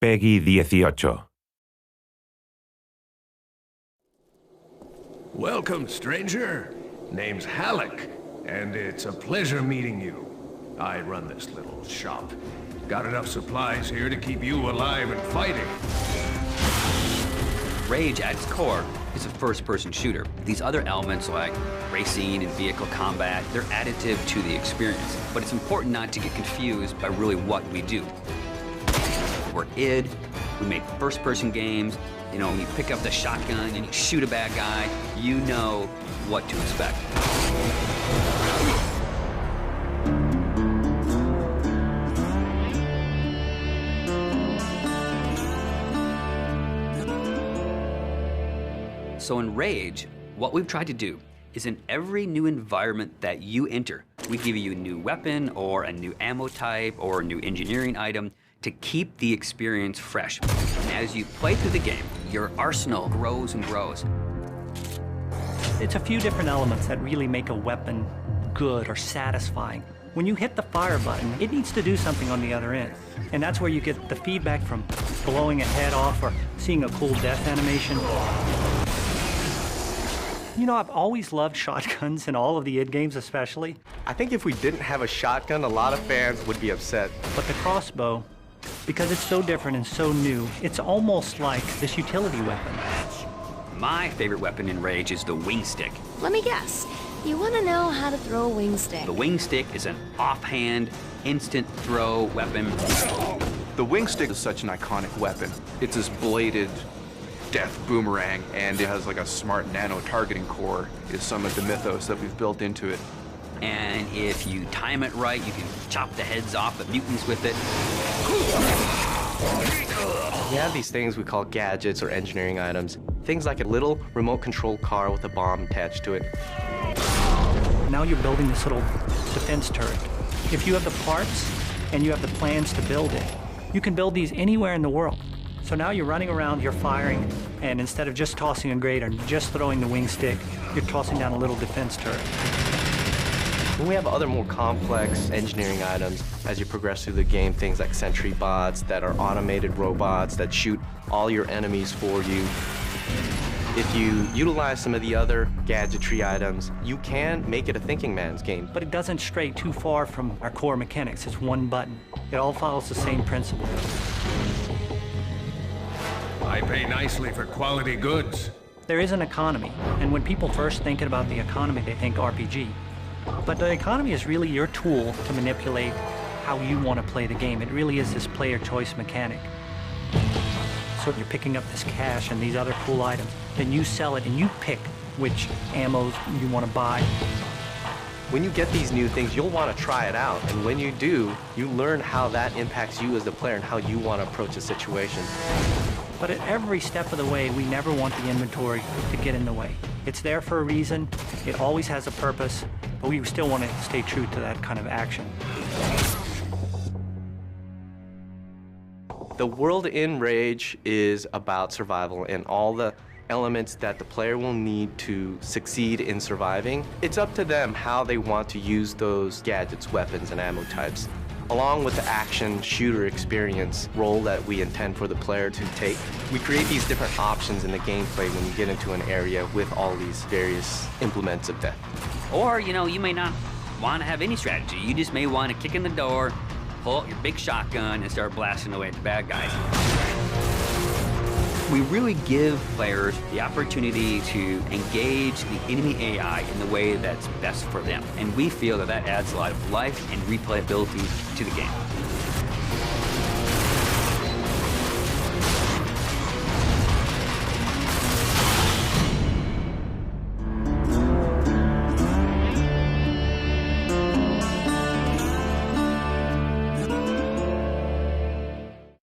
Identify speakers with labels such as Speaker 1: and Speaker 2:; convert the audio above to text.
Speaker 1: Peggy 18.
Speaker 2: Welcome, stranger. Name's Halleck, and it's a pleasure meeting you. I run this little shop. Got enough supplies here to keep you alive and fighting.
Speaker 3: Rage, at its core, is a first-person shooter. These other elements like racing and vehicle combat, they're additive to the experience. But it's important not to get confused by really what we do. We're id, we make first-person games. You know, when you pick up the shotgun and you shoot a bad guy, you know what to expect. So in Rage, what we've tried to do is in every new environment that you enter, we give you a new weapon or a new ammo type or a new engineering item to keep the experience fresh. And as you play through the game, your arsenal grows and grows.
Speaker 4: It's a few different elements that really make a weapon good or satisfying. When you hit the fire button, it needs to do something on the other end. And that's where you get the feedback from blowing a head off or seeing a cool death animation. You know, I've always loved shotguns in all of the id games especially.
Speaker 5: I think if we didn't have a shotgun, a lot of fans would be upset.
Speaker 4: But the crossbow, because it's so different and so new, it's almost like this utility weapon.
Speaker 3: My favorite weapon in Rage is the wing stick.
Speaker 6: Let me guess. You want to know how to throw a wing stick.
Speaker 3: The wing stick is an offhand, instant throw weapon.
Speaker 7: The wing stick is such an iconic weapon. It's this bladed death boomerang, and it has like a smart nano targeting core is some of the mythos that we've built into it.
Speaker 3: And if you time it right, you can chop the heads off of mutants with it.
Speaker 5: We have these things we call gadgets or engineering items. Things like a little remote control car with a bomb attached to it.
Speaker 4: Now you're building this little defense turret. If you have the parts and you have the plans to build it, you can build these anywhere in the world. So now you're running around, you're firing, and instead of just tossing a grate or just throwing the wing stick, you're tossing down a little defense turret.
Speaker 5: When we have other more complex engineering items, as you progress through the game, things like sentry bots that are automated robots that shoot all your enemies for you. If you utilize some of the other gadgetry items, you can make it a thinking man's game.
Speaker 4: But it doesn't stray too far from our core mechanics. It's one button. It all follows the same principle.
Speaker 2: I pay nicely for quality goods.
Speaker 4: There is an economy, and when people first think about the economy, they think RPG. But the economy is really your tool to manipulate how you want to play the game. It really is this player choice mechanic. So you're picking up this cash and these other cool items, then you sell it and you pick which ammos you want to buy.
Speaker 5: When you get these new things, you'll want to try it out. And when you do, you learn how that impacts you as the player and how you want to approach a situation.
Speaker 4: But at every step of the way, we never want the inventory to get in the way. It's there for a reason, it always has a purpose, but we still want to stay true to that kind of action.
Speaker 5: The world in Rage is about survival and all the elements that the player will need to succeed in surviving. It's up to them how they want to use those gadgets, weapons, and ammo types. Along with the action shooter experience role that we intend for the player to take, we create these different options in the gameplay when you get into an area with all these various implements of death.
Speaker 3: Or, you know, you may not want to have any strategy. You just may want to kick in the door, pull out your big shotgun, and start blasting away at the bad guys. We really give players the opportunity to engage the enemy AI in the way that's best for them. And we feel that that adds a lot of life and replayability to the game.